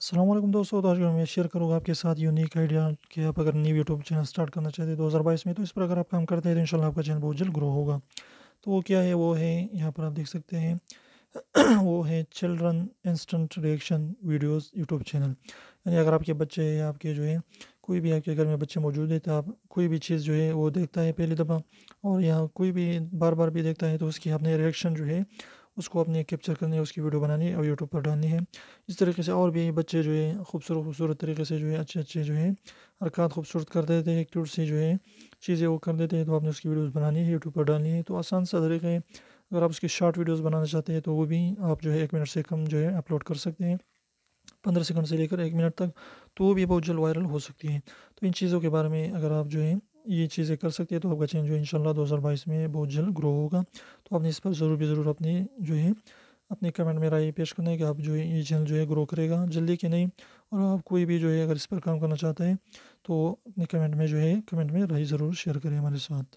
السلام علیکم دوستوں، تو آج میں شیئر کروں گا آپ کے ساتھ یونیک آئیڈیا کہ آپ اگر نیو یوٹیوب چینل سٹارٹ کرنا چاہتے ہیں 2022 میں، تو اس پر اگر آپ کام کرتے ہیں تو انشاءاللہ آپ کا چینل بہت جلد گرو ہوگا۔ تو وہ کیا ہے، وہ ہے یہاں پر آپ دیکھ سکتے ہیں وہ ہے children instant reaction videos YouTube channel. یعنی اگر آپ کے بچے یا آپ کے جو ہے کوئی بھی آپ کے گھر میں بچے موجود ہے، تو آپ کوئی بھی چیز جو ہے وہ دیکھتا ہے پہلی دفعہ، اور یہاں کوئی بھی بار بار بھی دیکھتا ہے، تو اس کی آپ نے ریئیکشن جو ہے اس کو اپنے کیپچر کرنی ہے، اس کی ویڈیو بنانی ہے اور یوٹیوب پر ڈالنی ہے۔ اس طریقے سے اور بھی بچے جو ہے خوبصورت طریقے سے جو ہے اچھے جو ہے حرکات خوبصورت کر دیتے ہیں، کیوٹ سی جو ہے چیزیں وہ کر دیتے ہیں، تو آپ نے اس کی ویڈیوز بنانی ہے، یوٹیوب پر ڈالنی ہے۔ تو آسان سا طریقہ ہے۔ اگر آپ اس کی شارٹ ویڈیوز بنانا چاہتے ہیں تو وہ بھی آپ جو ہے 1 منٹ سے کم جو ہے اپلوڈ کر سکتے ہیں، 15 سیکنڈ سے لے کر 1 منٹ تک، تو وہ بھی بہت جلد وائرل ہو سکتی ہیں۔ تو ان چیزوں کے بارے میں اگر آپ جو ہے یہ چیزیں کر سکتے ہیں تو آپ کا چینل جو ہے انشاءاللہ 2022 میں بہت جلد گرو ہوگا۔ تو آپ نے اس پر ضرور اپنی جو ہے اپنے کمنٹ میں رائے پیش کرنا ہے کہ آپ جو ہے یہ چینل جو ہے گرو کرے گا جلدی کہ نہیں، اور آپ کوئی بھی جو ہے اگر اس پر کام کرنا چاہتے ہیں تو اپنے کمنٹ میں جو ہے کمنٹ میں رائے ضرور شیئر کریں ہمارے ساتھ۔